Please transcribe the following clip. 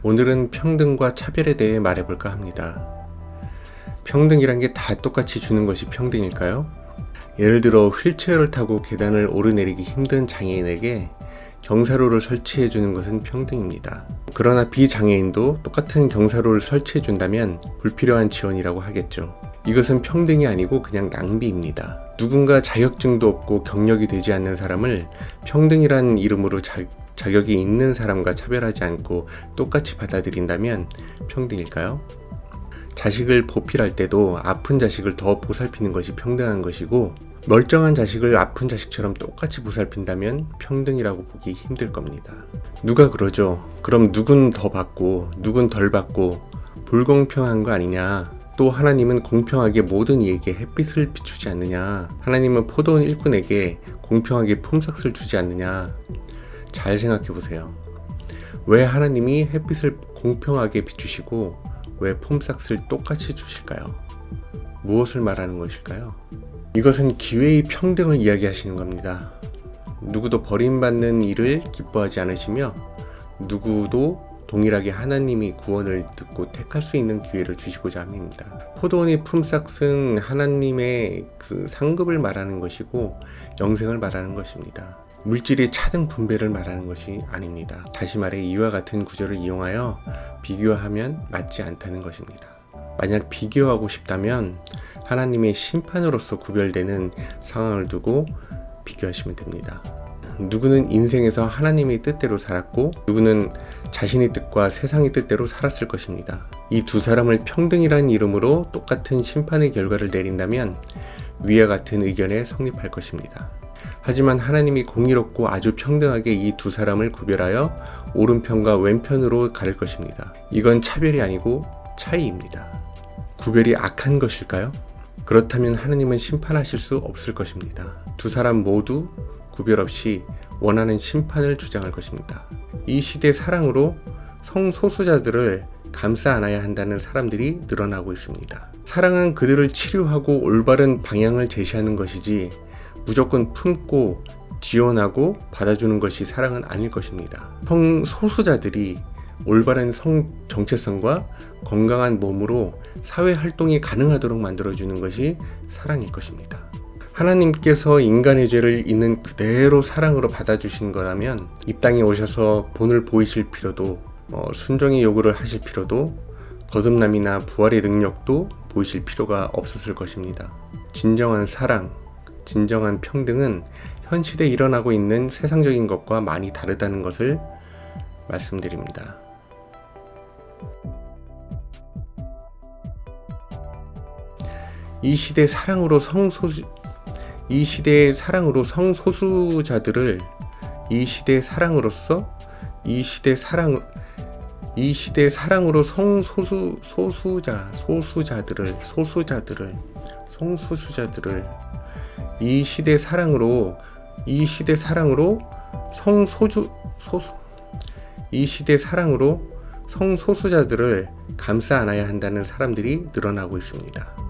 오늘은 평등과 차별에 대해 말해볼까 합니다. 평등이란 게 다 똑같이 주는 것이 평등일까요? 예를 들어 휠체어를 타고 계단을 오르내리기 힘든 장애인에게 경사로를 설치해 주는 것은 평등입니다. 그러나 비장애인도 똑같은 경사로를 설치해 준다면 불필요한 지원이라고 하겠죠. 이것은 평등이 아니고 그냥 낭비입니다. 누군가 자격증도 없고 경력이 되지 않는 사람을 평등이라는 이름으로 자격이 있는 사람과 차별하지 않고 똑같이 받아들인다면 평등일까요? 자식을 보필할 때도 아픈 자식을 더 보살피는 것이 평등한 것이고, 멀쩡한 자식을 아픈 자식처럼 똑같이 보살핀다면 평등이라고 보기 힘들 겁니다. 누가 그러죠? 그럼 누군 더 받고 누군 덜 받고 불공평한 거 아니냐? 또 하나님은 공평하게 모든 이에게 햇빛을 비추지 않느냐? 하나님은 포도원 일꾼에게 공평하게 품삯을 주지 않느냐? 잘 생각해 보세요. 왜 하나님이 햇빛을 공평하게 비추시고 왜 품삯을 똑같이 주실까요? 무엇을 말하는 것일까요? 이것은 기회의 평등을 이야기하시는 겁니다. 누구도 버림받는 일을 기뻐하지 않으시며 누구도 동일하게 하나님이 구원을 듣고 택할 수 있는 기회를 주시고자 합니다. 포도원의 품삯은 하나님의 상급을 말하는 것이고 영생을 말하는 것입니다. 물질의 차등 분배를 말하는 것이 아닙니다. 다시 말해 이와 같은 구절을 이용하여 비교하면 맞지 않다는 것입니다. 만약 비교하고 싶다면 하나님의 심판으로서 구별되는 상황을 두고 비교하시면 됩니다. 누구는 인생에서 하나님의 뜻대로 살았고 누구는 자신의 뜻과 세상의 뜻대로 살았을 것입니다. 이 두 사람을 평등이라는 이름으로 똑같은 심판의 결과를 내린다면 위와 같은 의견에 성립할 것입니다. 하지만 하나님이 공의롭고 아주 평등하게 이 두 사람을 구별하여 오른편과 왼편으로 가릴 것입니다. 이건 차별이 아니고 차이입니다. 구별이 악한 것일까요? 그렇다면 하나님은 심판하실 수 없을 것입니다. 두 사람 모두 구별 없이 원하는 심판을 주장할 것입니다. 이 시대 사랑으로 성소수자들을 감싸 안아야 한다는 사람들이 늘어나고 있습니다. 사랑은 그들을 치료하고 올바른 방향을 제시하는 것이지 무조건 품고 지원하고 받아주는 것이 사랑은 아닐 것입니다. 성소수자들이 올바른 성 정체성과 건강한 몸으로 사회 활동이 가능하도록 만들어주는 것이 사랑일 것입니다. 하나님께서 인간의 죄를 있는 그대로 사랑으로 받아주신 거라면 이 땅에 오셔서 본을 보이실 필요도 순종의 요구를 하실 필요도 거듭남이나 부활의 능력도 보이실 필요가 없었을 것입니다. 진정한 사랑, 진정한 평등은 현 시대에 일어나고 있는 세상적인 것과 많이 다르다는 것을 말씀드립니다. 이 시대의 사랑으로 성소수자들을 이 시대의 사랑으로 소수자들을 성소수자들을 감싸 안아야 한다는 사람들이 늘어나고 있습니다.